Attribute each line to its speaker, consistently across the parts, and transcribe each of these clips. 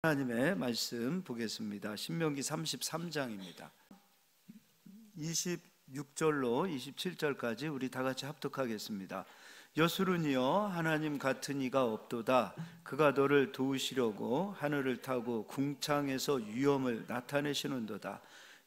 Speaker 1: 하나님의 말씀 보겠습니다. 신명기 33장입니다. 26절로 27절까지 우리 다 같이 합독하겠습니다. 여수론이여, 하나님 같은 이가 없도다. 그가 너를 도우시려고 하늘을 타고 궁창에서 위엄을 나타내시는도다.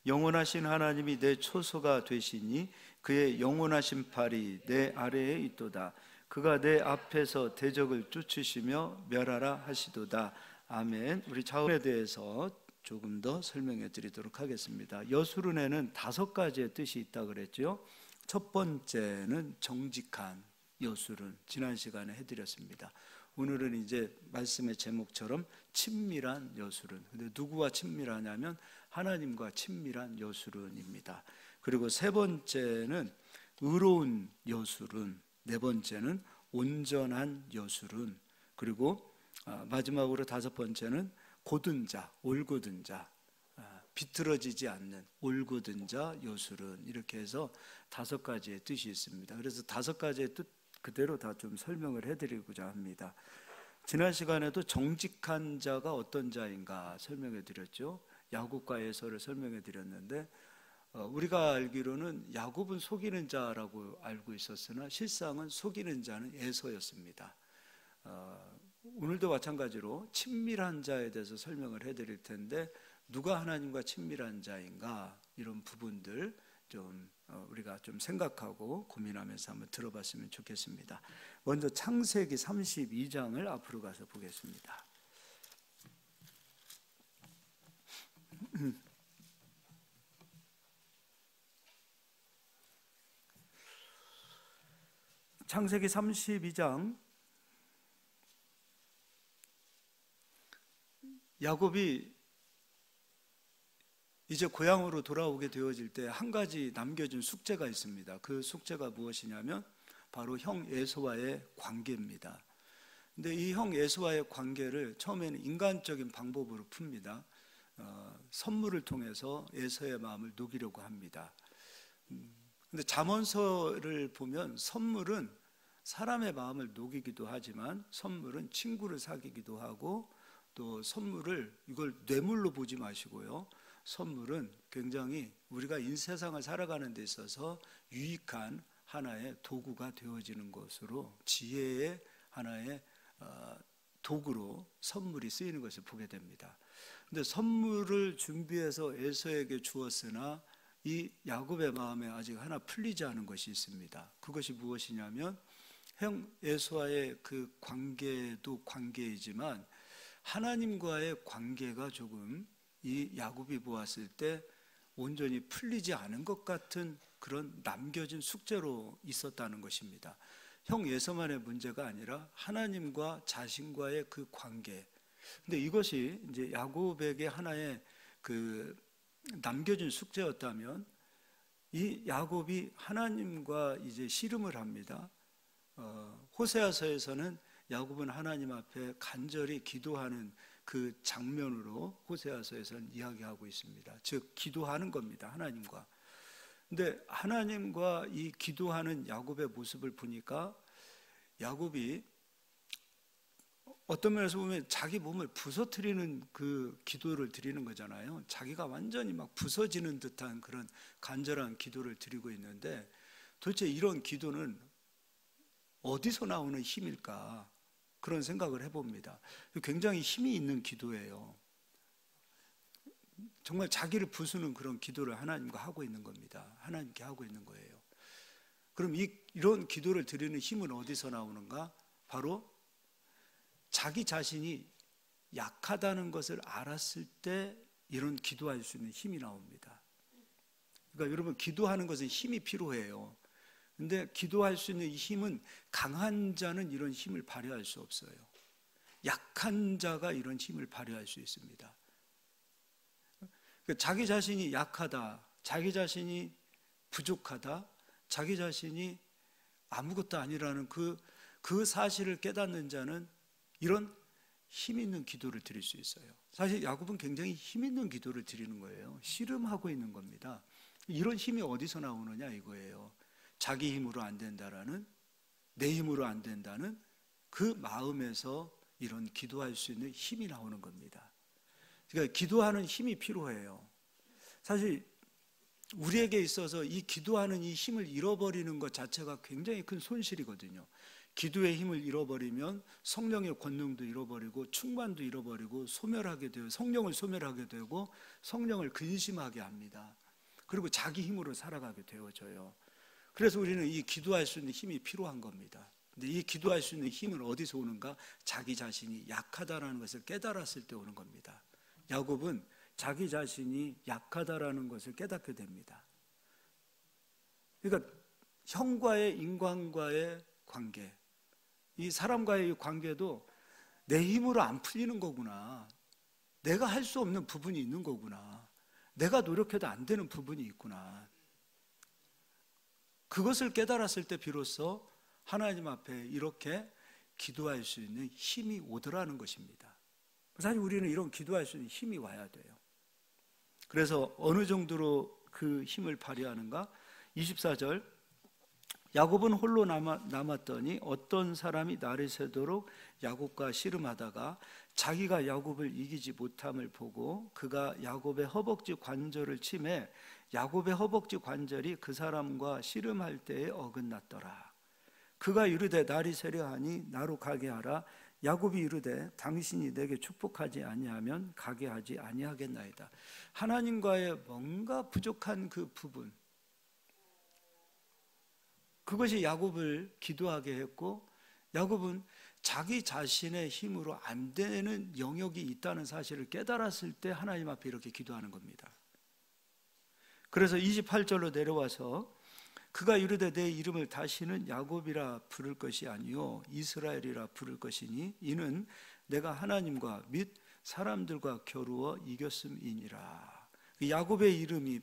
Speaker 1: 영원하신 하나님이 내 초소가 되시니 그의 영원하신 팔이 내 아래에 있도다. 그가 내 앞에서 대적을 쫓으시며 멸하라 하시도다. 아멘. 우리 자언에 대해서 조금 더 설명해 드리도록 하겠습니다. 여수론에는 5가지의 뜻이 있다고 그랬죠. 첫 번째는 정직한 여수론, 지난 시간에 해드렸습니다. 오늘은 이제 말씀의 제목처럼 친밀한 여수론. 근데 누구와 친밀하냐면 하나님과 친밀한 여수론입니다. 그리고 세 번째는 의로운 여수론, 네 번째는 온전한 여수론, 그리고 마지막으로 5번째는 고든 자, 올곧은 자, 비틀어지지 않는 올곧은 자 여수론, 이렇게 해서 5가지의 뜻이 있습니다. 그래서 5가지의 뜻 그대로 다 좀 설명을 해드리고자 합니다. 지난 시간에도 정직한 자가 어떤 자인가 설명해 드렸죠. 야곱과 에서를 설명해 드렸는데 우리가 알기로는 야곱은 속이는 자라고 알고 있었으나 실상은 속이는 자는 에서였습니다. 오늘도 마찬가지로 친밀한 자에 대해서 설명을 해드릴 텐데 누가 하나님과 친밀한 자인가, 이런 부분들 좀 우리가 좀 생각하고 고민하면서 한번 들어봤으면 좋겠습니다. 먼저 창세기 32장을 앞으로 가서 보겠습니다. 창세기 32장, 야곱이 이제 고향으로 돌아오게 되어질 때 한 가지 남겨준 숙제가 있습니다. 그 숙제가 무엇이냐면 바로 형 에서와의 관계입니다. 근데 이 형 에서와의 관계를 처음에는 인간적인 방법으로 풉니다. 선물을 통해서 에서의 마음을 녹이려고 합니다. 근데 잠언서를 보면 선물은 사람의 마음을 녹이기도 하지만 선물은 친구를 사귀기도 하고, 또 선물을 이걸 뇌물로 보지 마시고요, 선물은 굉장히 우리가 이 세상을 살아가는 데 있어서 유익한 하나의 도구가 되어지는 것으로, 지혜의 하나의 도구로 선물이 쓰이는 것을 보게 됩니다. 근데 선물을 준비해서 에서에게 주었으나 이 야곱의 마음에 아직 하나 풀리지 않은 것이 있습니다. 그것이 무엇이냐면 형 에서와의 그 관계도 관계이지만 하나님과의 관계가 조금 이 야곱이 보았을 때 온전히 풀리지 않은 것 같은 그런 남겨진 숙제로 있었다는 것입니다. 형 에서만의 문제가 아니라 하나님과 자신과의 그 관계. 근데 이것이 이제 야곱에게 하나의 그 남겨진 숙제였다면 이 야곱이 하나님과 이제 씨름을 합니다. 호세아서에서는 야곱은 하나님 앞에 간절히 기도하는 그 장면으로 호세아서에서는 이야기하고 있습니다. 즉 기도하는 겁니다, 하나님과. 근데 하나님과 이 기도하는 야곱의 모습을 보니까 야곱이 어떤 면에서 보면 자기 몸을 부서뜨리는 그 기도를 드리는 거잖아요. 자기가 완전히 막 부서지는 듯한 그런 간절한 기도를 드리고 있는데 도대체 이런 기도는 어디서 나오는 힘일까? 그런 생각을 해봅니다. 굉장히 힘이 있는 기도예요. 정말 자기를 부수는 그런 기도를 하나님과 하고 있는 겁니다. 하나님께 하고 있는 거예요. 그럼 이런 기도를 드리는 힘은 어디서 나오는가? 바로 자기 자신이 약하다는 것을 알았을 때 이런 기도할 수 있는 힘이 나옵니다. 그러니까 여러분, 기도하는 것은 힘이 필요해요. 근데 기도할 수 있는 힘은 강한 자는 이런 힘을 발휘할 수 없어요. 약한 자가 이런 힘을 발휘할 수 있습니다. 자기 자신이 약하다, 자기 자신이 부족하다, 자기 자신이 아무것도 아니라는 그 사실을 깨닫는 자는 이런 힘 있는 기도를 드릴 수 있어요. 사실 야곱은 굉장히 힘 있는 기도를 드리는 거예요. 씨름하고 있는 겁니다. 이런 힘이 어디서 나오느냐 이거예요. 자기 힘으로 안 된다라는, 내 힘으로 안 된다는 그 마음에서 이런 기도할 수 있는 힘이 나오는 겁니다.
Speaker 2: 그러니까 기도하는 힘이 필요해요. 사실 우리에게 있어서 이 기도하는 이 힘을 잃어버리는 것 자체가 굉장히 큰 손실이거든요. 기도의 힘을 잃어버리면 성령의 권능도 잃어버리고 충만도 잃어버리고 소멸하게 되고 성령을 소멸하게 되고 성령을 근심하게 합니다. 그리고 자기 힘으로 살아가게 되어져요. 그래서 우리는 이 기도할 수 있는 힘이 필요한 겁니다. 근데 이 기도할 수 있는 힘은 어디서 오는가? 자기 자신이 약하다라는 것을 깨달았을 때 오는 겁니다. 야곱은 자기 자신이 약하다라는 것을 깨닫게 됩니다. 그러니까 형과의 인간과의 관계, 이 사람과의 관계도 내 힘으로 안 풀리는 거구나. 내가 할 수 없는 부분이 있는 거구나. 내가 노력해도 안 되는 부분이 있구나. 그것을 깨달았을 때 비로소 하나님 앞에 이렇게 기도할 수 있는 힘이 오더라는 것입니다. 사실 우리는 이런 기도할 수 있는 힘이 와야 돼요. 그래서 어느 정도로 그 힘을 발휘하는가? 24절, 야곱은 홀로 남았더니 어떤 사람이 날이 새도록 야곱과 씨름하다가 자기가 야곱을 이기지 못함을 보고 그가 야곱의 허벅지 관절을 치매 야곱의 허벅지 관절이 그 사람과 씨름할 때에 어긋났더라. 그가 이르되 날이 새려 하니 나로 가게 하라. 야곱이 이르되 당신이 내게 축복하지 아니하면 가게 하지 아니하겠나이다. 하나님과의 뭔가 부족한 그 부분, 그것이 야곱을 기도하게 했고, 야곱은 자기 자신의 힘으로 안 되는 영역이 있다는 사실을 깨달았을 때 하나님 앞에 이렇게 기도하는 겁니다. 그래서 28절로 내려와서 그가 이르되 내 이름을 다시는 야곱이라 부를 것이 아니요 이스라엘이라 부를 것이니 이는 내가 하나님과 및 사람들과 겨루어 이겼음이니라. 야곱의 이름이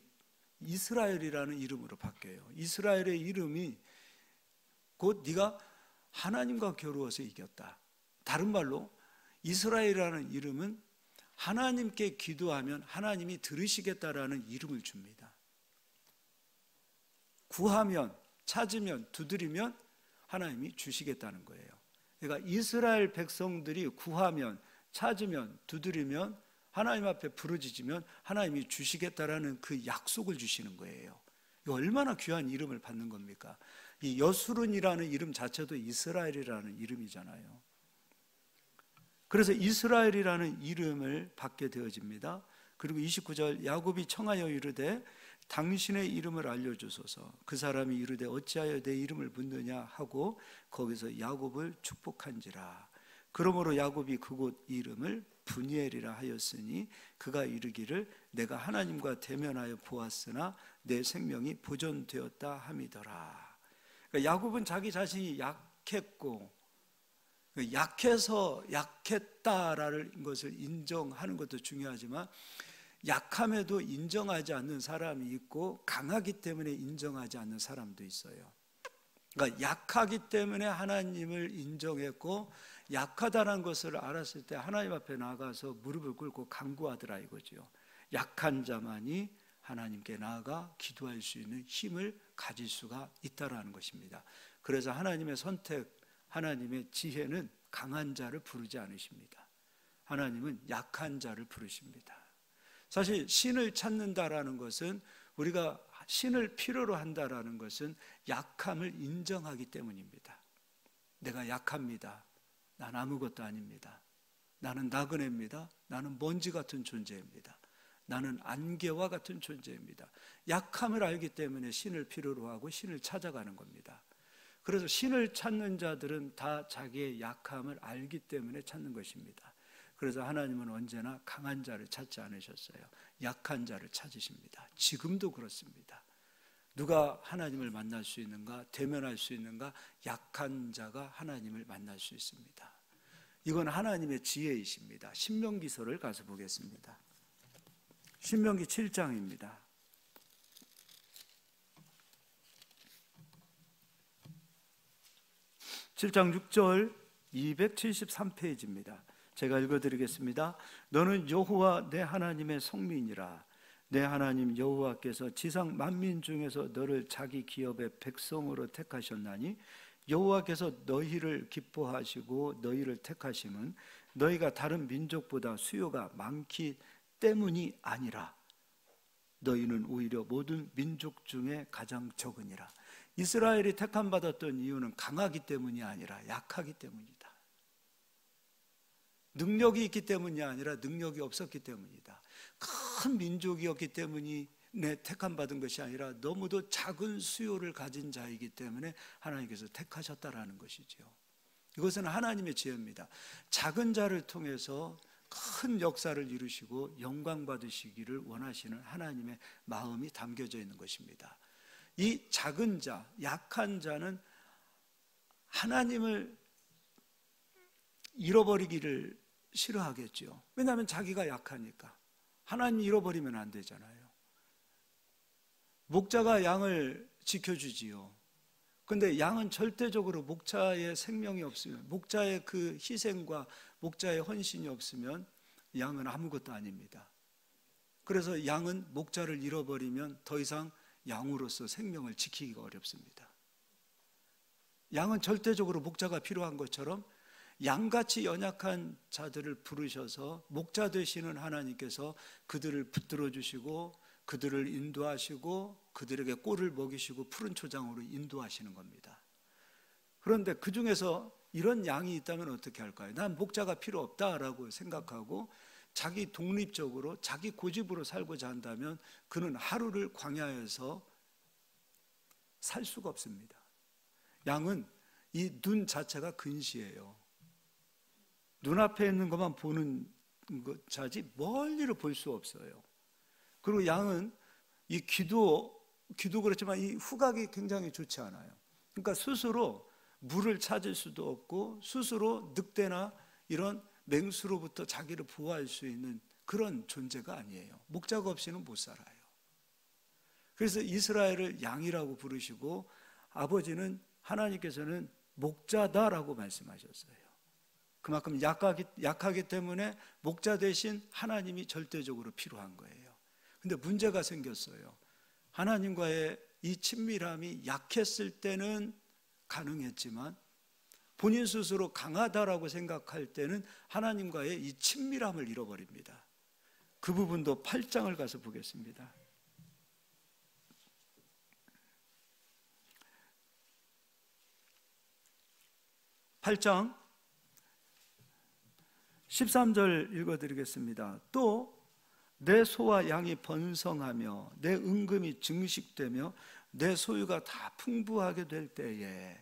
Speaker 2: 이스라엘이라는 이름으로 바뀌어요. 이스라엘의 이름이 곧 네가 하나님과 겨루어서 이겼다. 다른 말로 이스라엘이라는 이름은 하나님께 기도하면 하나님이 들으시겠다라는 이름을 줍니다. 구하면, 찾으면, 두드리면 하나님이 주시겠다는 거예요. 그러니까 이스라엘 백성들이 구하면, 찾으면, 두드리면 하나님 앞에 부르짖으면 하나님이 주시겠다라는 그 약속을 주시는 거예요. 이거 얼마나 귀한 이름을 받는 겁니까? 이 여수룬이라는 이름 자체도 이스라엘이라는 이름이잖아요. 그래서 이스라엘이라는 이름을 받게 되어집니다. 그리고 29절 야곱이 청하여 이르되 당신의 이름을 알려주소서. 그 사람이 이르되 어찌하여 내 이름을 묻느냐 하고 거기서 야곱을 축복한지라. 그러므로 야곱이 그곳 이름을 브니엘이라 하였으니 그가 이르기를 내가 하나님과 대면하여 보았으나 내 생명이 보존되었다 함이더라. 그러니까 야곱은 자기 자신이 약했고 약해서 약했다라는 것을 인정하는 것도 중요하지만 약함에도 인정하지 않는 사람이 있고 강하기 때문에 인정하지 않는 사람도 있어요. 그러니까 약하기 때문에 하나님을 인정했고 약하다는 것을 알았을 때 하나님 앞에 나가서 무릎을 꿇고 간구하더라 이거죠. 약한 자만이 하나님께 나아가 기도할 수 있는 힘을 가질 수가 있다라는 것입니다. 그래서 하나님의 선택, 하나님의 지혜는 강한 자를 부르지 않으십니다. 하나님은 약한 자를 부르십니다. 사실 신을 찾는다라는 것은 우리가 신을 필요로 한다라는 것은 약함을 인정하기 때문입니다. 내가 약합니다. 난 아무것도 아닙니다. 나는 나그네입니다. 나는 먼지 같은 존재입니다. 나는 안개와 같은 존재입니다. 약함을 알기 때문에 신을 필요로 하고 신을 찾아가는 겁니다. 그래서 신을 찾는 자들은 다 자기의 약함을 알기 때문에 찾는 것입니다. 그래서 하나님은 언제나 강한 자를 찾지 않으셨어요. 약한 자를 찾으십니다. 지금도 그렇습니다. 누가 하나님을 만날 수 있는가? 대면할 수 있는가? 약한 자가 하나님을 만날 수 있습니다. 이건 하나님의 지혜이십니다. 신명기서를 가서 보겠습니다. 신명기 7장입니다. 7장 6절 273페이지입니다. 제가 읽어드리겠습니다. 너는 여호와 내 하나님의 성민이라. 내 하나님 여호와께서 지상 만민 중에서 너를 자기 기업의 백성으로 택하셨나니 여호와께서 너희를 기뻐하시고 너희를 택하심은 너희가 다른 민족보다 수요가 많기 때문이 아니라 너희는 오히려 모든 민족 중에 가장 적으니라. 이스라엘이 택함받았던 이유는 강하기 때문이 아니라 약하기 때문이다. 능력이 있기 때문이 아니라 능력이 없었기 때문이다. 큰 민족이었기 때문에 택함받은 것이 아니라 너무도 작은 수요를 가진 자이기 때문에 하나님께서 택하셨다라는 것이죠. 이것은 하나님의 지혜입니다. 작은 자를 통해서 큰 역사를 이루시고 영광 받으시기를 원하시는 하나님의 마음이 담겨져 있는 것입니다. 이 작은 자, 약한 자는 하나님을 잃어버리기를 싫어하겠죠. 왜냐하면 자기가 약하니까. 하나님 잃어버리면 안 되잖아요. 목자가 양을 지켜주지요. 근데 양은 절대적으로 목자의 생명이 없으면, 목자의 그 희생과 목자의 헌신이 없으면 양은 아무것도 아닙니다. 그래서 양은 목자를 잃어버리면 더 이상 양으로서 생명을 지키기가 어렵습니다. 양은 절대적으로 목자가 필요한 것처럼 양같이 연약한 자들을 부르셔서 목자 되시는 하나님께서 그들을 붙들어 주시고 그들을 인도하시고 그들에게 꼴을 먹이시고 푸른 초장으로 인도하시는 겁니다. 그런데 그 중에서 이런 양이 있다면 어떻게 할까요? 난 목자가 필요 없다라고 생각하고 자기 독립적으로 자기 고집으로 살고자 한다면 그는 하루를 광야에서 살 수가 없습니다. 양은 이 눈 자체가 근시예요. 눈앞에 있는 것만 보는 것이지 멀리를 볼 수 없어요. 그리고 양은 이 귀도 그렇지만 이 후각이 굉장히 좋지 않아요. 그러니까 스스로 물을 찾을 수도 없고 스스로 늑대나 이런 맹수로부터 자기를 보호할 수 있는 그런 존재가 아니에요. 목자가 없이는 못 살아요. 그래서 이스라엘을 양이라고 부르시고 아버지는 하나님께서는 목자다라고 말씀하셨어요. 그만큼 약하기 때문에 목자 대신 하나님이 절대적으로 필요한 거예요. 근데 문제가 생겼어요. 하나님과의 이 친밀함이 약했을 때는 가능했지만 본인 스스로 강하다라고 생각할 때는 하나님과의 이 친밀함을 잃어버립니다. 그 부분도 8장을 가서 보겠습니다. 8장 13절 읽어드리겠습니다. 또 내 소와 양이 번성하며 내 은금이 증식되며 내 소유가 다 풍부하게 될 때에,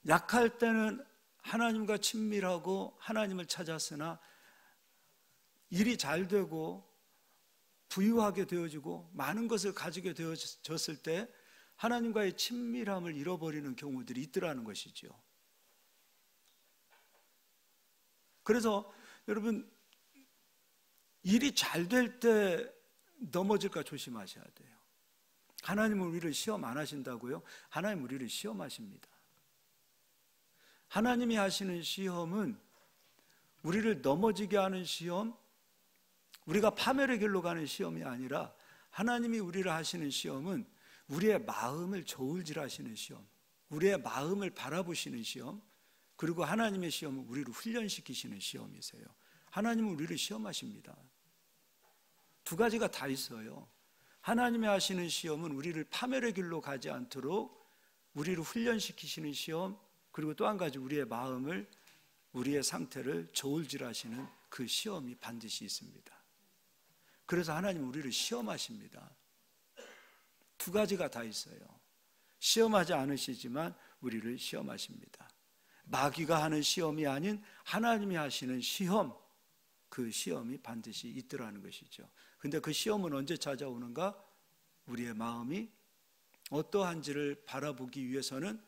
Speaker 2: 약할 때는 하나님과 친밀하고 하나님을 찾았으나 일이 잘 되고 부유하게 되어지고 많은 것을 가지게 되어졌을 때 하나님과의 친밀함을 잃어버리는 경우들이 있더라는 것이죠. 그래서 여러분, 일이 잘 될 때 넘어질까 조심하셔야 돼요. 하나님은 우리를 시험 안 하신다고요? 하나님은 우리를 시험하십니다. 하나님이 하시는 시험은 우리를 넘어지게 하는 시험, 우리가 파멸의 길로 가는 시험이 아니라 하나님이 우리를 하시는 시험은 우리의 마음을 저울질하시는 시험, 우리의 마음을 바라보시는 시험, 그리고 하나님의 시험은 우리를 훈련시키시는 시험이세요. 하나님은 우리를 시험하십니다. 두 가지가 다 있어요. 하나님이 하시는 시험은 우리를 파멸의 길로 가지 않도록 우리를 훈련시키시는 시험, 그리고 또 한 가지 우리의 마음을, 우리의 상태를 저울질하시는 그 시험이 반드시 있습니다. 그래서 하나님은 우리를 시험하십니다. 두 가지가 다 있어요. 시험하지 않으시지만 우리를 시험하십니다. 마귀가 하는 시험이 아닌 하나님이 하시는 시험, 그 시험이 반드시 있더라는 것이죠. 근데 그 시험은 언제 찾아오는가? 우리의 마음이 어떠한지를 바라보기 위해서는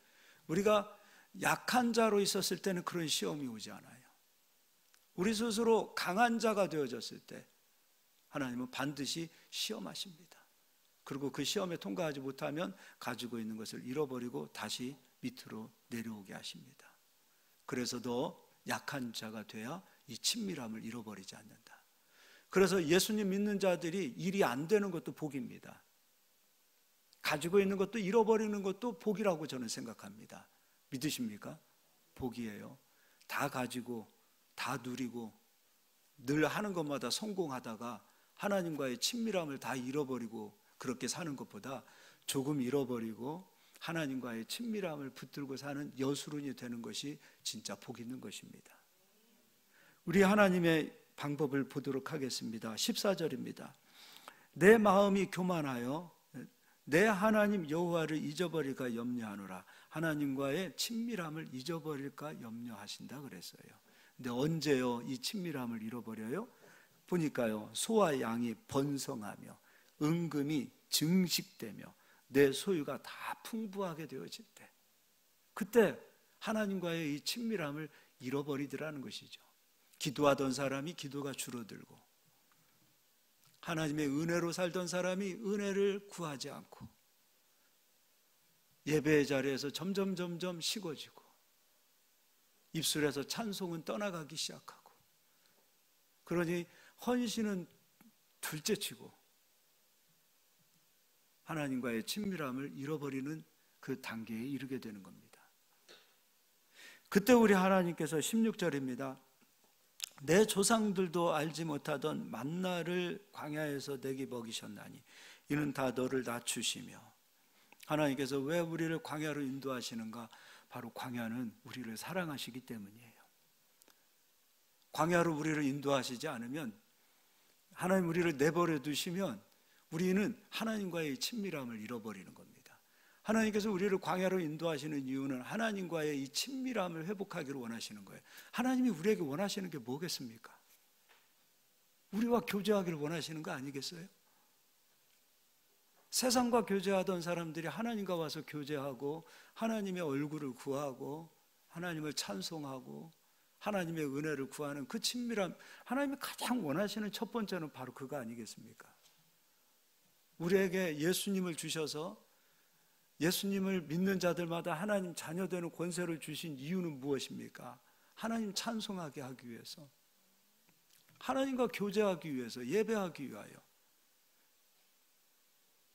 Speaker 2: 우리가 약한 자로 있었을 때는 그런 시험이 오지 않아요. 우리 스스로 강한 자가 되어졌을 때 하나님은 반드시 시험하십니다. 그리고 그 시험에 통과하지 못하면 가지고 있는 것을 잃어버리고 다시 밑으로 내려오게 하십니다. 그래서 더 약한 자가 돼야 이 친밀함을 잃어버리지 않는다. 그래서 예수님 믿는 자들이 일이 안 되는 것도 복입니다. 가지고 있는 것도 잃어버리는 것도 복이라고 저는 생각합니다. 믿으십니까? 복이에요. 다 가지고 다 누리고 늘 하는 것마다 성공하다가 하나님과의 친밀함을 다 잃어버리고 그렇게 사는 것보다 조금 잃어버리고 하나님과의 친밀함을 붙들고 사는 여수론이 되는 것이 진짜 복 있는 것입니다. 우리 하나님의 방법을 보도록 하겠습니다. 14절입니다. 내 마음이 교만하여 내 하나님 여호와를 잊어버릴까 염려하노라. 하나님과의 친밀함을 잊어버릴까 염려하신다 그랬어요. 근데 언제요 이 친밀함을 잃어버려요? 보니까요, 소와 양이 번성하며 은금이 증식되며 내 소유가 다 풍부하게 되어질 때, 그때 하나님과의 이 친밀함을 잃어버리더라는 것이죠. 기도하던 사람이 기도가 줄어들고, 하나님의 은혜로 살던 사람이 은혜를 구하지 않고, 예배의 자리에서 점점 식어지고, 입술에서 찬송은 떠나가기 시작하고, 그러니 헌신은 둘째치고 하나님과의 친밀함을 잃어버리는 그 단계에 이르게 되는 겁니다. 그때 우리 하나님께서 16절입니다. 내 조상들도 알지 못하던 만나를 광야에서 내게 먹이셨나니 이는 다 너를 낮추시며. 하나님께서 왜 우리를 광야로 인도하시는가? 바로 광야는 우리를 사랑하시기 때문이에요. 광야로 우리를 인도하시지 않으면, 하나님 우리를 내버려 두시면 우리는 하나님과의 친밀함을 잃어버리는 겁니다. 하나님께서 우리를 광야로 인도하시는 이유는 하나님과의 이 친밀함을 회복하기를 원하시는 거예요. 하나님이 우리에게 원하시는 게 뭐겠습니까? 우리와 교제하기를 원하시는 거 아니겠어요? 세상과 교제하던 사람들이 하나님과 와서 교제하고 하나님의 얼굴을 구하고 하나님을 찬송하고 하나님의 은혜를 구하는 그 친밀함, 하나님이 가장 원하시는 첫 번째는 바로 그거 아니겠습니까? 우리에게 예수님을 주셔서 예수님을 믿는 자들마다 하나님 자녀 되는 권세를 주신 이유는 무엇입니까? 하나님 찬송하게 하기 위해서, 하나님과 교제하기 위해서, 예배하기 위하여,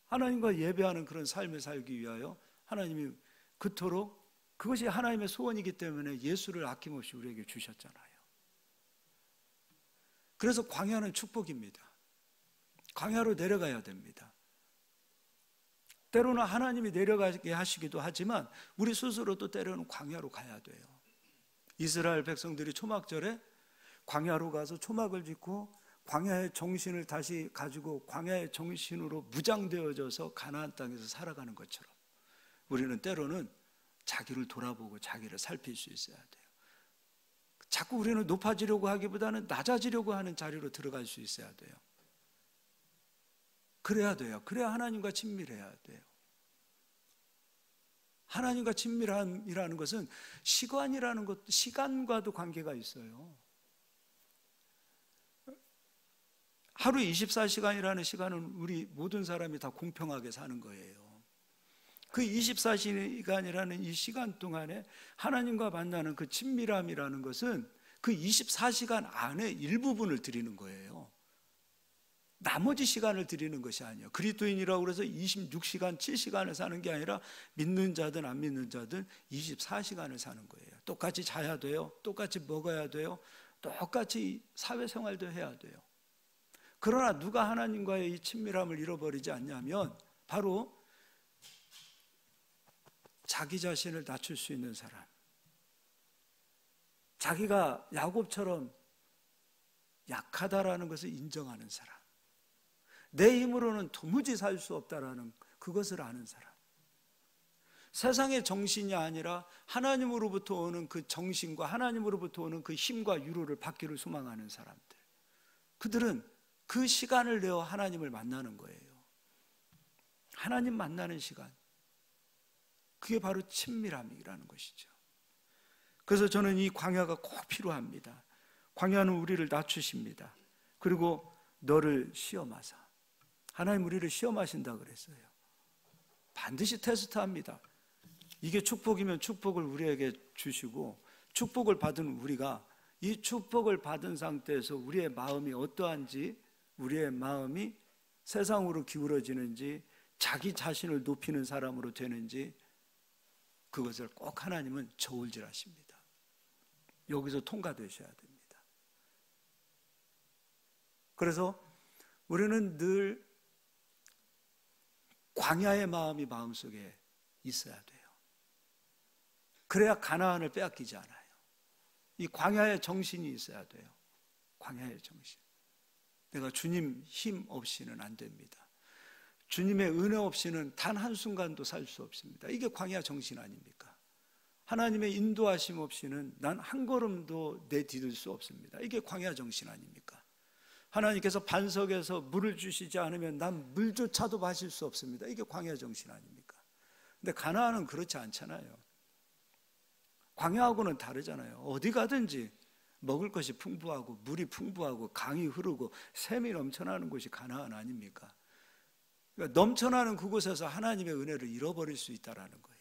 Speaker 2: 하나님과 예배하는 그런 삶을 살기 위하여 하나님이 그토록, 그것이 하나님의 소원이기 때문에 예수를 아낌없이 우리에게 주셨잖아요. 그래서 광야는 축복입니다. 광야로 내려가야 됩니다. 때로는 하나님이 내려가게 하시기도 하지만 우리 스스로도 때로는 광야로 가야 돼요. 이스라엘 백성들이 초막절에 광야로 가서 초막을 짓고 광야의 정신을 다시 가지고 광야의 정신으로 무장되어져서 가나안 땅에서 살아가는 것처럼 우리는 때로는 자기를 돌아보고 자기를 살필 수 있어야 돼요. 자꾸 우리는 높아지려고 하기보다는 낮아지려고 하는 자리로 들어갈 수 있어야 돼요. 그래야 돼요. 그래야 하나님과 친밀해야 돼요. 하나님과 친밀함이라는 것은 시간이라는 것, 시간과도 관계가 있어요. 하루 24시간이라는 시간은 우리 모든 사람이 다 공평하게 사는 거예요. 그 24시간이라는 이 시간 동안에 하나님과 만나는 그 친밀함이라는 것은 그 24시간 안에 일부분을 드리는 거예요. 나머지 시간을 드리는 것이 아니에요. 그리스도인이라고 해서 26시간, 7시간을 사는 게 아니라 믿는 자든 안 믿는 자든 24시간을 사는 거예요. 똑같이 자야 돼요. 똑같이 먹어야 돼요. 똑같이 사회생활도 해야 돼요. 그러나 누가 하나님과의 이 친밀함을 잃어버리지 않냐면 바로 자기 자신을 낮출 수 있는 사람, 자기가 야곱처럼 약하다라는 것을 인정하는 사람, 내 힘으로는 도무지 살 수 없다라는 그것을 아는 사람, 세상의 정신이 아니라 하나님으로부터 오는 그 정신과 하나님으로부터 오는 그 힘과 유로를 받기를 소망하는 사람들, 그들은 그 시간을 내어 하나님을 만나는 거예요. 하나님 만나는 시간, 그게 바로 친밀함이라는 것이죠. 그래서 저는 이 광야가 꼭 필요합니다. 광야는 우리를 낮추십니다. 그리고 너를 시험하사, 하나님 우리를 시험하신다 그랬어요. 반드시 테스트합니다. 이게 축복이면 축복을 우리에게 주시고, 축복을 받은 우리가 이 축복을 받은 상태에서 우리의 마음이 어떠한지, 우리의 마음이 세상으로 기울어지는지, 자기 자신을 높이는 사람으로 되는지, 그것을 꼭 하나님은 저울질하십니다. 여기서 통과되셔야 됩니다. 그래서 우리는 늘 광야의 마음이 마음속에 있어야 돼요. 그래야 가나안을 빼앗기지 않아요. 이 광야의 정신이 있어야 돼요. 광야의 정신. 내가 주님 힘 없이는 안 됩니다. 주님의 은혜 없이는 단 한순간도 살 수 없습니다. 이게 광야 정신 아닙니까? 하나님의 인도하심 없이는 난 한 걸음도 내디딜 수 없습니다. 이게 광야 정신 아닙니까? 하나님께서 반석에서 물을 주시지 않으면 난 물조차도 마실 수 없습니다. 이게 광야 정신 아닙니까? 근데 가나안은 그렇지 않잖아요. 광야하고는 다르잖아요. 어디 가든지 먹을 것이 풍부하고 물이 풍부하고 강이 흐르고 샘이 넘쳐나는 곳이 가나안 아닙니까? 그러니까 넘쳐나는 그곳에서 하나님의 은혜를 잃어버릴 수 있다는 거예요.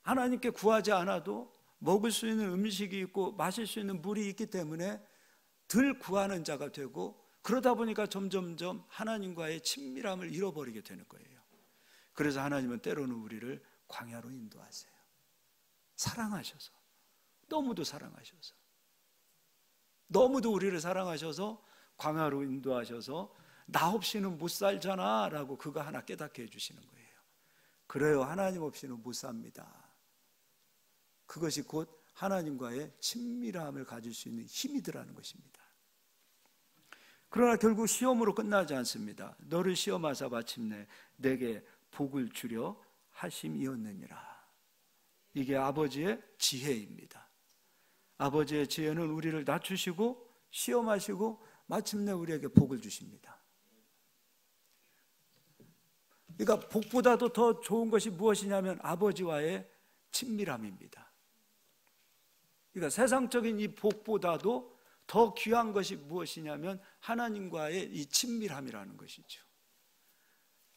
Speaker 2: 하나님께 구하지 않아도 먹을 수 있는 음식이 있고 마실 수 있는 물이 있기 때문에 덜 구하는 자가 되고, 그러다 보니까 점점점 하나님과의 친밀함을 잃어버리게 되는 거예요. 그래서 하나님은 때로는 우리를 광야로 인도하세요. 사랑하셔서, 너무도 사랑하셔서, 너무도 우리를 사랑하셔서 광야로 인도하셔서 나 없이는 못 살잖아 라고 그거 하나 깨닫게 해주시는 거예요. 그래요, 하나님 없이는 못 삽니다. 그것이 곧 하나님과의 친밀함을 가질 수 있는 힘이더라는 것입니다. 그러나 결국 시험으로 끝나지 않습니다. 너를 시험하사 마침내 내게 복을 주려 하심이었느니라. 이게 아버지의 지혜입니다. 아버지의 지혜는 우리를 낮추시고 시험하시고 마침내 우리에게 복을 주십니다. 그러니까 복보다도 더 좋은 것이 무엇이냐면 아버지와의 친밀함입니다. 그러니까 세상적인 이 복보다도 더 귀한 것이 무엇이냐면 하나님과의 이 친밀함이라는 것이죠.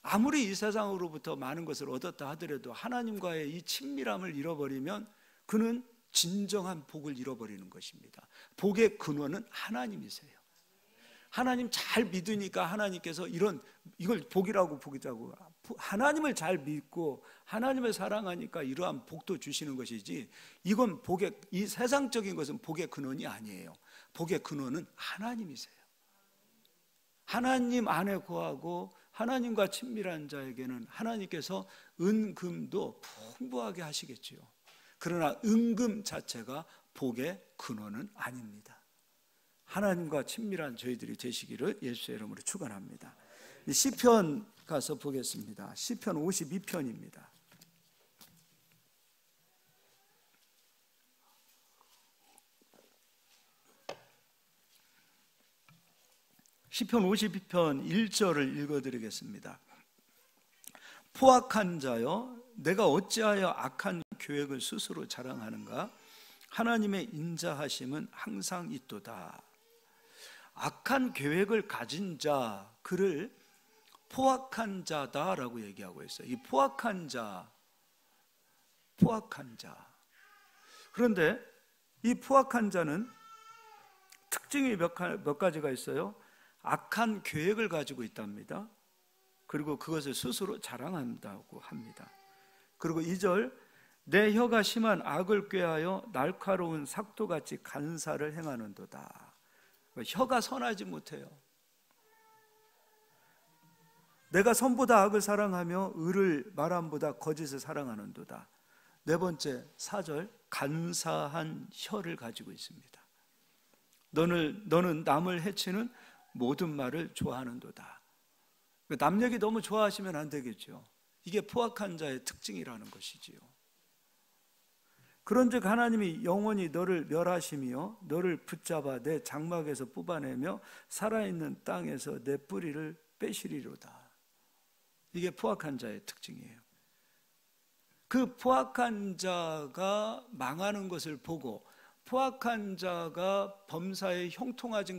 Speaker 2: 아무리 이 세상으로부터 많은 것을 얻었다 하더라도 하나님과의 이 친밀함을 잃어버리면 그는 진정한 복을 잃어버리는 것입니다. 복의 근원은 하나님이세요. 하나님 잘 믿으니까 하나님께서 이걸 복이라고 하나님을 잘 믿고 하나님을 사랑하니까 이러한 복도 주시는 것이지, 이건 이 세상적인 것은 복의 근원이 아니에요. 복의 근원은 하나님이세요. 하나님 안에 거하고 하나님과 친밀한 자에게는 하나님께서 은금도 풍부하게 하시겠지요. 그러나 은금 자체가 복의 근원은 아닙니다. 하나님과 친밀한 저희들이 되시기를 예수의 이름으로 축원합니다. 시편 가서 보겠습니다. 시편 52편입니다. 시편 52편 1절을 읽어드리겠습니다. 포악한 자여, 내가 어찌하여 악한 계획을 스스로 자랑하는가? 하나님의 인자하심은 항상 있도다. 악한 계획을 가진 자, 그를 포악한 자다라고 얘기하고 있어요. 이 포악한 자. 그런데 이 포악한 자는 특징이 몇 가지가 있어요. 악한 계획을 가지고 있답니다. 그리고 그것을 스스로 자랑한다고 합니다. 그리고 2절, 내 혀가 심한 악을 꾀하여 날카로운 삭도같이 간사를 행하는도다. 혀가 선하지 못해요. 내가 선보다 악을 사랑하며 의를 말함보다 거짓을 사랑하는도다. 4번째 4절, 간사한 혀를 가지고 있습니다. 너는 남을 해치는 모든 말을 좋아하는도다. 남 얘기 너무 좋아하시면 안 되겠죠. 이게 포악한 자의 특징이라는 것이지요. 그런즉 하나님이 영원히 너를 멸하시며 너를 붙잡아 내 장막에서 뽑아내며 살아있는 땅에서 내 뿌리를 빼시리로다. 이게 포악한 자의 특징이에요. 그 포악한 자가 망하는 것을 보고 포악한 자가 범사에 형통하지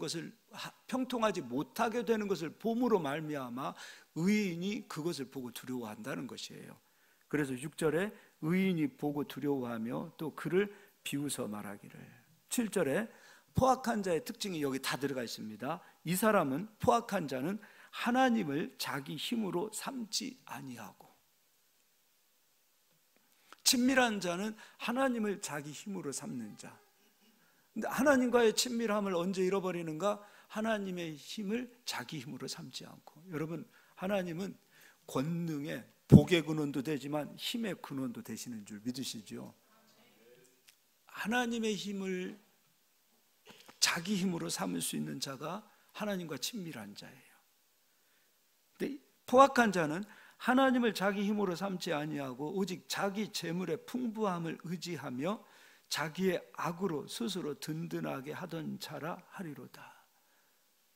Speaker 2: 못하게 되는 것을 봄으로 말미암아 의인이 그것을 보고 두려워한다는 것이에요. 그래서 6절에 의인이 보고 두려워하며 또 그를 비웃어 말하기를. 7절에 포악한 자의 특징이 여기 다 들어가 있습니다. 이 사람은, 포악한 자는 하나님을 자기 힘으로 삼지 아니하고, 친밀한 자는 하나님을 자기 힘으로 삼는 자. 근데 하나님과의 친밀함을 언제 잃어버리는가? 하나님의 힘을 자기 힘으로 삼지 않고. 여러분, 하나님은 권능의 복의 근원도 되지만 힘의 근원도 되시는 줄 믿으시죠? 하나님의 힘을 자기 힘으로 삼을 수 있는 자가 하나님과 친밀한 자예요. 근데 포악한 자는 하나님을 자기 힘으로 삼지 아니하고 오직 자기 재물의 풍부함을 의지하며 자기의 악으로 스스로 든든하게 하던 자라 하리로다.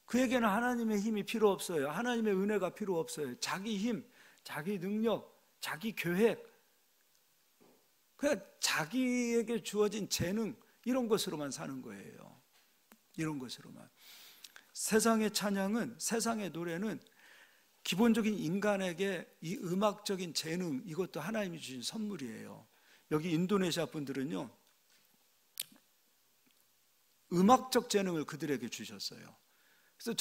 Speaker 2: 그에게는 하나님의 힘이 필요 없어요. 하나님의 은혜가 필요 없어요. 자기 힘, 자기 능력, 자기 계획, 그냥 자기에게 주어진 재능, 이런 것으로만 사는 거예요. 이런 것으로만. 세상의 찬양은, 세상의 노래는 기본적인 인간에게 이 음악적인 재능, 이것도 하나님이 주신 선물이에요. 여기 인도네시아 분들은요, 음악적 재능을 그들에게 주셨어요. 그래서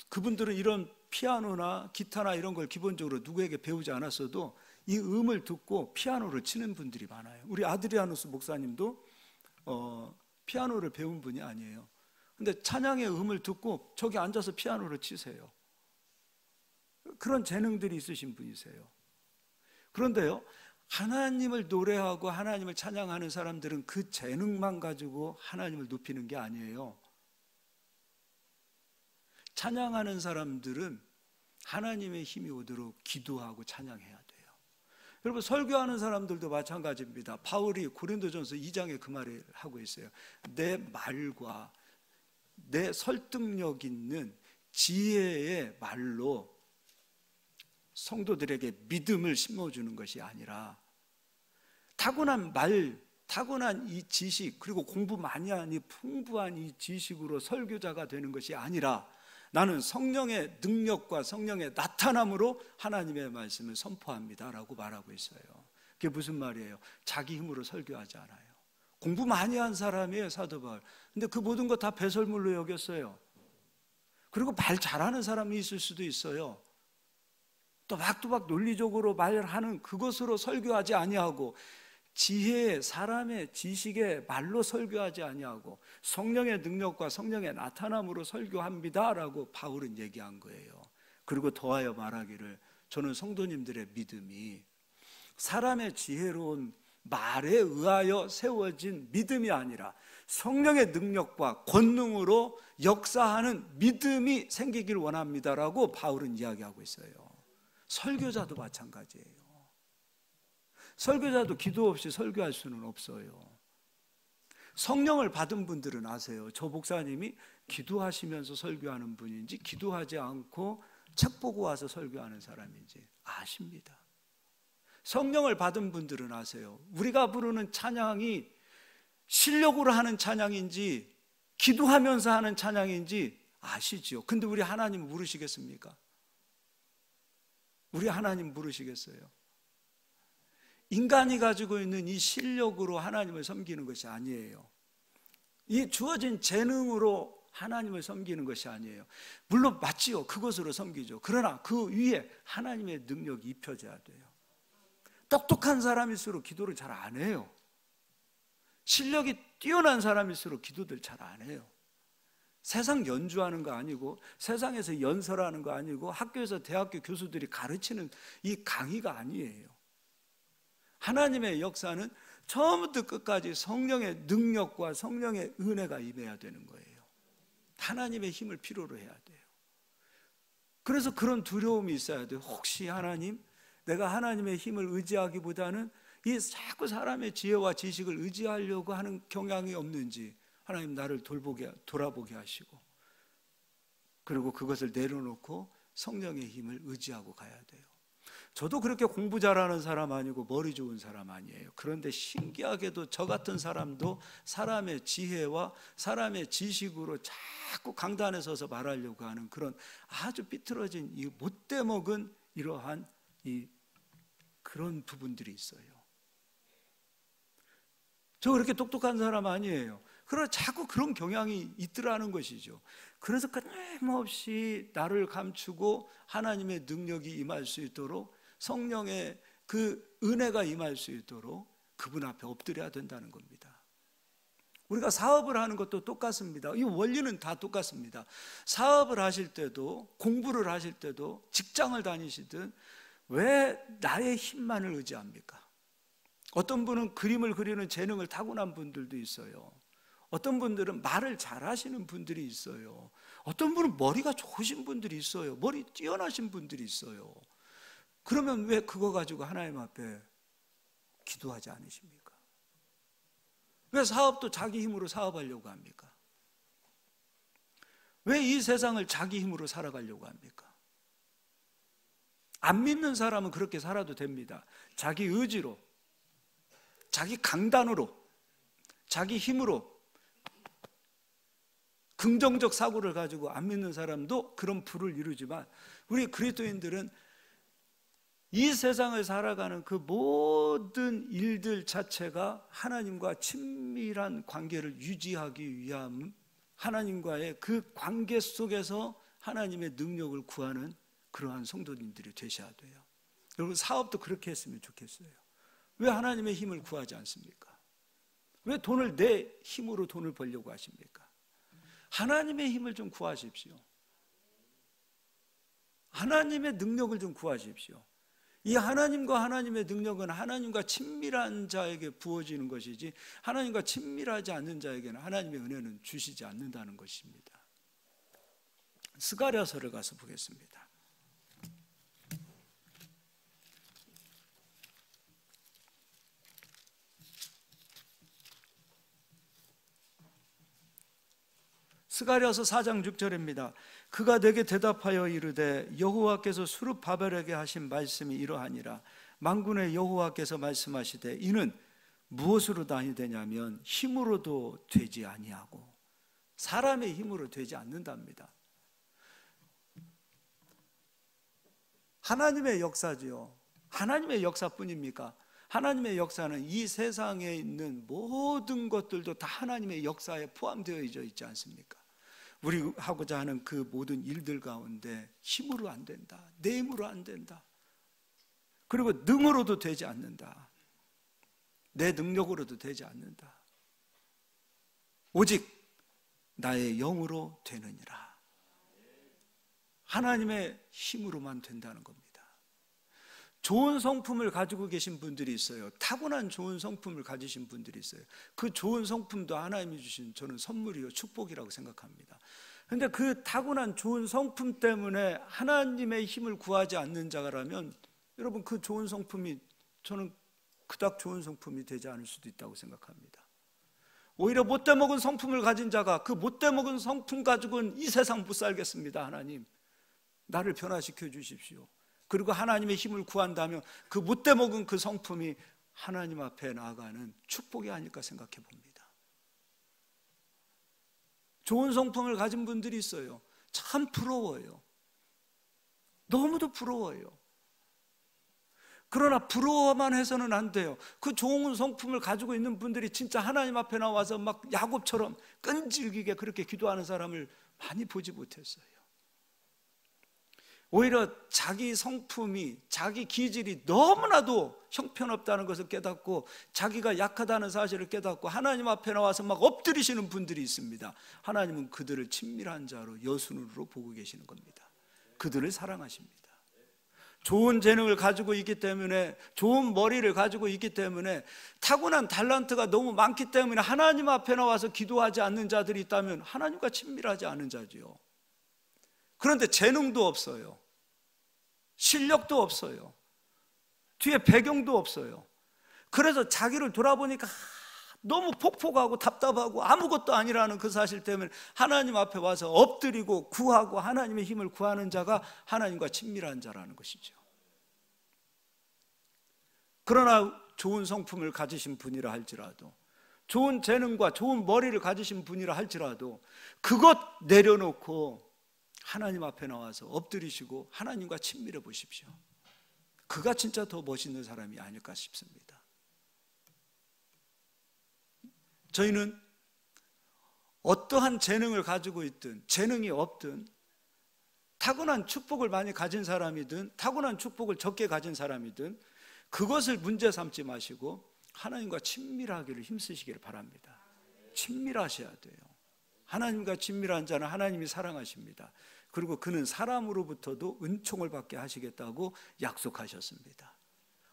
Speaker 2: 그분들은 이런 피아노나 기타나 이런 걸 기본적으로 누구에게 배우지 않았어도 이 음을 듣고 피아노를 치는 분들이 많아요. 우리 아드리아누스 목사님도 피아노를 배운 분이 아니에요. 근데 찬양의 음을 듣고 저기 앉아서 피아노를 치세요. 그런 재능들이 있으신 분이세요. 그런데요, 하나님을 노래하고 하나님을 찬양하는 사람들은 그 재능만 가지고 하나님을 높이는 게 아니에요. 찬양하는 사람들은 하나님의 힘이 오도록 기도하고 찬양해야 돼요. 여러분, 설교하는 사람들도 마찬가지입니다. 바울이 고린도전서 2장에 그 말을 하고 있어요. 내 말과 내 설득력 있는 지혜의 말로 성도들에게 믿음을 심어주는 것이 아니라 타고난 말, 타고난 이 지식, 그리고 공부 많이 하니 풍부한 이 지식으로 설교자가 되는 것이 아니라 나는 성령의 능력과 성령의 나타남으로 하나님의 말씀을 선포합니다라고 말하고 있어요. 그게 무슨 말이에요? 자기 힘으로 설교하지 않아요. 공부 많이 한 사람이에요, 사도 바울. 근데 그 모든 거 다 배설물로 여겼어요. 그리고 말 잘하는 사람이 있을 수도 있어요. 또박또박 논리적으로 말하는 그것으로 설교하지 아니하고, 지혜, 사람의 지식의 말로 설교하지 아니하고 성령의 능력과 성령의 나타남으로 설교합니다라고 바울은 얘기한 거예요. 그리고 더하여 말하기를, 저는 성도님들의 믿음이 사람의 지혜로운 말에 의하여 세워진 믿음이 아니라 성령의 능력과 권능으로 역사하는 믿음이 생기길 원합니다라고 바울은 이야기하고 있어요. 설교자도 마찬가지예요. 설교자도 기도 없이 설교할 수는 없어요. 성령을 받은 분들은 아세요. 저 목사님이 기도하시면서 설교하는 분인지 기도하지 않고 책 보고 와서 설교하는 사람인지 아십니다. 성령을 받은 분들은 아세요. 우리가 부르는 찬양이 실력으로 하는 찬양인지 기도하면서 하는 찬양인지 아시죠? 근데 우리 하나님 모르시겠습니까? 우리 하나님 모르시겠어요? 인간이 가지고 있는 이 실력으로 하나님을 섬기는 것이 아니에요. 이 주어진 재능으로 하나님을 섬기는 것이 아니에요. 물론 맞지요. 그것으로 섬기죠. 그러나 그 위에 하나님의 능력이 입혀져야 돼요. 똑똑한 사람일수록 기도를 잘 안 해요. 실력이 뛰어난 사람일수록 기도들 잘 안 해요. 세상 연주하는 거 아니고, 세상에서 연설하는 거 아니고, 학교에서 대학교 교수들이 가르치는 이 강의가 아니에요. 하나님의 역사는 처음부터 끝까지 성령의 능력과 성령의 은혜가 임해야 되는 거예요. 하나님의 힘을 필요로 해야 돼요. 그래서 그런 두려움이 있어야 돼요. 혹시 하나님, 내가 하나님의 힘을 의지하기보다는 이 자꾸 사람의 지혜와 지식을 의지하려고 하는 경향이 없는지 하나님 나를 돌아보게 하시고, 그리고 그것을 내려놓고 성령의 힘을 의지하고 가야 돼요. 저도 그렇게 공부 잘하는 사람 아니고 머리 좋은 사람 아니에요. 그런데 신기하게도 저 같은 사람도 사람의 지혜와 사람의 지식으로 자꾸 강단에 서서 말하려고 하는 그런 아주 삐뚤어진 이 못돼 먹은 이러한 그런 부분들이 있어요. 저 그렇게 똑똑한 사람 아니에요. 그러나 자꾸 그런 경향이 있더라는 것이죠. 그래서 끊임없이 나를 감추고 하나님의 능력이 임할 수 있도록, 성령의 그 은혜가 임할 수 있도록 그분 앞에 엎드려야 된다는 겁니다. 우리가 사업을 하는 것도 똑같습니다. 이 원리는 다 똑같습니다. 사업을 하실 때도, 공부를 하실 때도, 직장을 다니시든 왜 나의 힘만을 의지합니까? 어떤 분은 그림을 그리는 재능을 타고난 분들도 있어요. 어떤 분들은 말을 잘하시는 분들이 있어요. 어떤 분은 머리가 좋으신 분들이 있어요. 머리 뛰어나신 분들이 있어요. 그러면 왜 그거 가지고 하나님 앞에 기도하지 않으십니까? 왜 사업도 자기 힘으로 사업하려고 합니까? 왜 이 세상을 자기 힘으로 살아가려고 합니까? 안 믿는 사람은 그렇게 살아도 됩니다. 자기 의지로, 자기 강단으로, 자기 힘으로, 긍정적 사고를 가지고 안 믿는 사람도 그런 부를 이루지만, 우리 그리스도인들은 이 세상을 살아가는 그 모든 일들 자체가 하나님과 친밀한 관계를 유지하기 위함, 하나님과의 그 관계 속에서 하나님의 능력을 구하는 그러한 성도님들이 되셔야 돼요. 여러분, 사업도 그렇게 했으면 좋겠어요. 왜 하나님의 힘을 구하지 않습니까? 왜 돈을 내 힘으로 돈을 벌려고 하십니까? 하나님의 힘을 좀 구하십시오. 하나님의 능력을 좀 구하십시오. 이 하나님과 하나님의 능력은 하나님과 친밀한 자에게 부어지는 것이지, 하나님과 친밀하지 않는 자에게는 하나님의 은혜는 주시지 않는다는 것입니다. 스가랴서를 가서 보겠습니다. 스가랴서 4장 6절입니다. 그가 내게 대답하여 이르되 여호와께서 수룹 바벨에게 하신 말씀이 이러하니라. 만군의 여호와께서 말씀하시되 이는 무엇으로 다니되냐면 힘으로도 되지 아니하고 사람의 힘으로 되지 않는답니다. 하나님의 역사지요. 하나님의 역사뿐입니까? 하나님의 역사는 이 세상에 있는 모든 것들도 다 하나님의 역사에 포함되어 있지 않습니까? 우리 하고자 하는 그 모든 일들 가운데 힘으로 안 된다, 내 힘으로 안 된다, 그리고 능으로도 되지 않는다, 내 능력으로도 되지 않는다, 오직 나의 영으로 되느니라. 하나님의 힘으로만 된다는 겁니다. 좋은 성품을 가지고 계신 분들이 있어요. 타고난 좋은 성품을 가지신 분들이 있어요. 그 좋은 성품도 하나님이 주신 저는 선물이요, 축복이라고 생각합니다. 그런데 그 타고난 좋은 성품 때문에 하나님의 힘을 구하지 않는 자라면 여러분, 그 좋은 성품이 저는 그닥 좋은 성품이 되지 않을 수도 있다고 생각합니다. 오히려 못돼 먹은 성품을 가진 자가 그 못돼 먹은 성품 가지고는 이 세상 못 살겠습니다. 하나님, 나를 변화시켜 주십시오. 그리고 하나님의 힘을 구한다면 그 못돼 먹은 그 성품이 하나님 앞에 나아가는 축복이 아닐까 생각해 봅니다. 좋은 성품을 가진 분들이 있어요. 참 부러워요. 너무도 부러워요. 그러나 부러워만 해서는 안 돼요. 그 좋은 성품을 가지고 있는 분들이 진짜 하나님 앞에 나와서 막 야곱처럼 끈질기게 그렇게 기도하는 사람을 많이 보지 못했어요. 오히려 자기 성품이, 자기 기질이 너무나도 형편없다는 것을 깨닫고 자기가 약하다는 사실을 깨닫고 하나님 앞에 나와서 막 엎드리시는 분들이 있습니다. 하나님은 그들을 친밀한 자로 여순으로 보고 계시는 겁니다. 그들을 사랑하십니다. 좋은 재능을 가지고 있기 때문에, 좋은 머리를 가지고 있기 때문에, 타고난 달란트가 너무 많기 때문에 하나님 앞에 나와서 기도하지 않는 자들이 있다면 하나님과 친밀하지 않은 자지요. 그런데 재능도 없어요. 실력도 없어요. 뒤에 배경도 없어요. 그래서 자기를 돌아보니까 너무 폭폭하고 답답하고 아무것도 아니라는 그 사실 때문에 하나님 앞에 와서 엎드리고 구하고 하나님의 힘을 구하는 자가 하나님과 친밀한 자라는 것이죠. 그러나 좋은 성품을 가지신 분이라 할지라도, 좋은 재능과 좋은 머리를 가지신 분이라 할지라도 그것 내려놓고 하나님 앞에 나와서 엎드리시고 하나님과 친밀해 보십시오. 그가 진짜 더 멋있는 사람이 아닐까 싶습니다. 저희는 어떠한 재능을 가지고 있든 재능이 없든, 타고난 축복을 많이 가진 사람이든 타고난 축복을 적게 가진 사람이든 그것을 문제 삼지 마시고 하나님과 친밀하기를 힘쓰시기를 바랍니다. 친밀하셔야 돼요. 하나님과 친밀한 자는 하나님이 사랑하십니다. 그리고 그는 사람으로부터도 은총을 받게 하시겠다고 약속하셨습니다.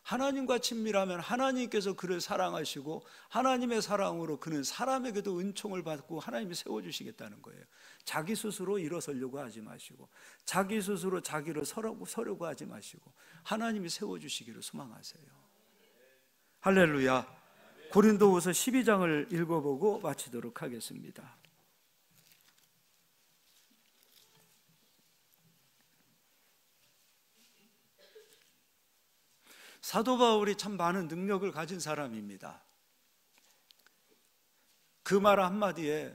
Speaker 2: 하나님과 친밀하면 하나님께서 그를 사랑하시고 하나님의 사랑으로 그는 사람에게도 은총을 받고 하나님이 세워주시겠다는 거예요. 자기 스스로 일어서려고 하지 마시고, 자기 스스로 자기를 서려고 하지 마시고, 하나님이 세워주시기를 소망하세요. 할렐루야. 고린도후서 12장을 읽어보고 마치도록 하겠습니다. 사도 바울이 참 많은 능력을 가진 사람입니다. 그 말 한마디에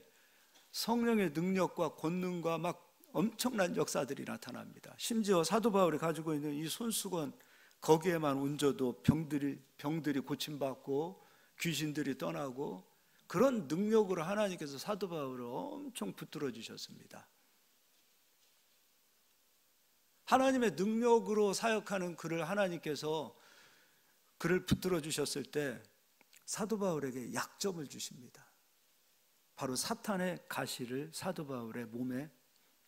Speaker 2: 성령의 능력과 권능과 막 엄청난 역사들이 나타납니다. 심지어 사도 바울이 가지고 있는 이 손수건 거기에만 얹어도 병들이 고침받고 귀신들이 떠나고, 그런 능력으로 하나님께서 사도 바울을 엄청 붙들어 주셨습니다. 하나님의 능력으로 사역하는 그를 하나님께서 그를 붙들어 주셨을 때 사도 바울에게 약점을 주십니다. 바로 사탄의 가시를 사도 바울의 몸에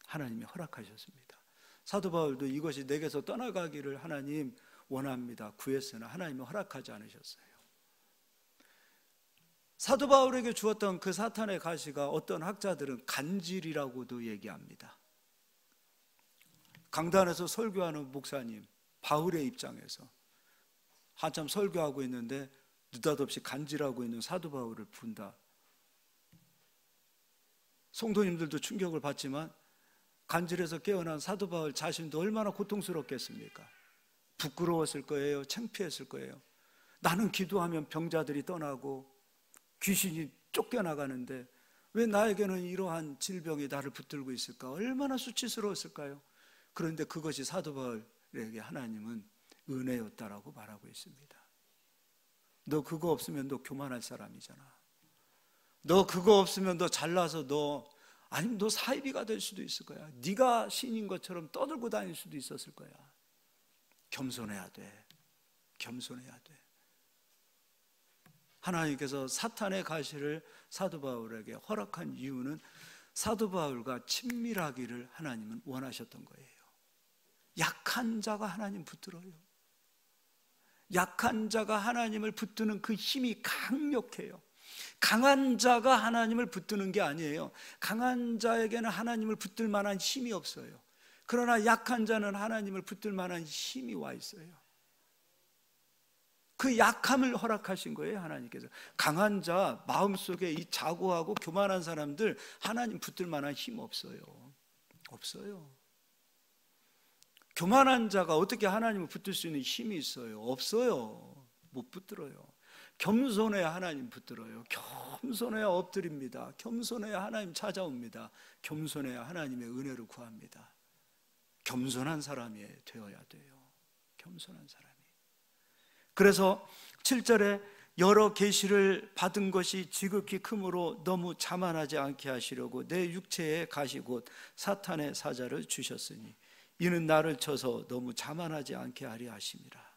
Speaker 2: 하나님이 허락하셨습니다. 사도 바울도 이것이 내게서 떠나가기를 하나님 원합니다 구했으나 하나님이 허락하지 않으셨어요. 사도 바울에게 주었던 그 사탄의 가시가 어떤 학자들은 간질이라고도 얘기합니다. 강단에서 설교하는 목사님, 바울의 입장에서 한참 설교하고 있는데 느닷없이 간질하고 있는 사도 바울을 본다. 성도님들도 충격을 받지만 간질에서 깨어난 사도 바울 자신도 얼마나 고통스럽겠습니까? 부끄러웠을 거예요. 창피했을 거예요. 나는 기도하면 병자들이 떠나고 귀신이 쫓겨나가는데 왜 나에게는 이러한 질병이 나를 붙들고 있을까? 얼마나 수치스러웠을까요? 그런데 그것이 사도 바울에게 하나님은 은혜였다라고 말하고 있습니다. 너 그거 없으면 너 교만할 사람이잖아. 너 그거 없으면 너 잘나서 아니면 너 사이비가 될 수도 있을 거야. 네가 신인 것처럼 떠들고 다닐 수도 있었을 거야. 겸손해야 돼. 겸손해야 돼. 하나님께서 사탄의 가시를 사도 바울에게 허락한 이유는 사도 바울과 친밀하기를 하나님은 원하셨던 거예요. 약한 자가 하나님 붙들어요. 약한 자가 하나님을 붙드는 그 힘이 강력해요. 강한 자가 하나님을 붙드는 게 아니에요. 강한 자에게는 하나님을 붙들 만한 힘이 없어요. 그러나 약한 자는 하나님을 붙들 만한 힘이 와 있어요. 그 약함을 허락하신 거예요, 하나님께서. 강한 자, 마음속에 이 자고하고 교만한 사람들 하나님 붙들 만한 힘 없어요. 없어요. 교만한 자가 어떻게 하나님을 붙들 수 있는 힘이 있어요? 없어요. 못 붙들어요. 겸손해야 하나님 붙들어요. 겸손해야 엎드립니다. 겸손해야 하나님 찾아옵니다. 겸손해야 하나님의 은혜를 구합니다. 겸손한 사람이 되어야 돼요. 겸손한 사람이. 그래서 7절에 여러 계시를 받은 것이 지극히 크므로 너무 자만하지 않게 하시려고 내 육체에 가시 곧 사탄의 사자를 주셨으니 이는 나를 쳐서 너무 자만하지 않게 하려 하심이라.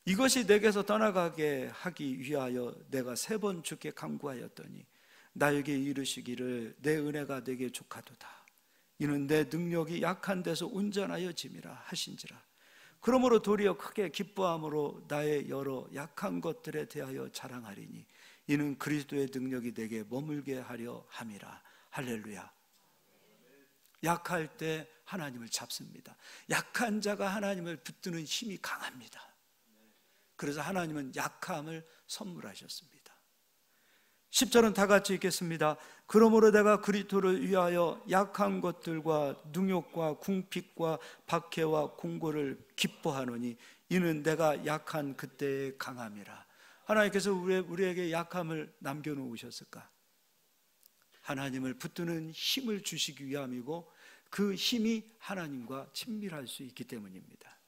Speaker 2: 이것이 내게서 떠나가게 하기 위하여 내가 3번 주께 간구하였더니 나에게 이르시기를 내 은혜가 내게 족하도다. 이는 내 능력이 약한 데서 온전하여 짐이라 하신지라. 그러므로 도리어 크게 기뻐함으로 나의 여러 약한 것들에 대하여 자랑하리니 이는 그리스도의 능력이 내게 머물게 하려 함이라. 할렐루야. 약할 때 하나님을 잡습니다. 약한 자가 하나님을 붙드는 힘이 강합니다. 그래서 하나님은 약함을 선물하셨습니다. 10절은 다 같이 읽겠습니다. 그러므로 내가 그리스도를 위하여 약한 것들과 능욕과 궁핍과 박해와 공고를 기뻐하노니 이는 내가 약한 그때의 강함이라. 하나님께서 우리에게 약함을 남겨놓으셨을까? 하나님을 붙드는 힘을 주시기 위함이고 그 힘이 하나님과 친밀할 수 있기 때문입니다.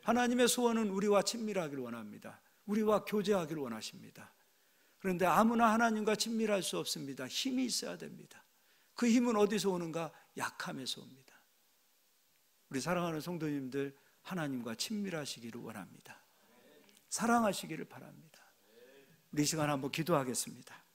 Speaker 2: 하나님의 소원은 우리와 친밀하기를 원합니다. 우리와 교제하기를 원하십니다. 그런데 아무나 하나님과 친밀할 수 없습니다. 힘이 있어야 됩니다. 그 힘은 어디서 오는가? 약함에서 옵니다. 우리 사랑하는 성도님들, 하나님과 친밀하시기를 원합니다. 사랑하시기를 바랍니다. 우리 이 시간 한번 기도하겠습니다.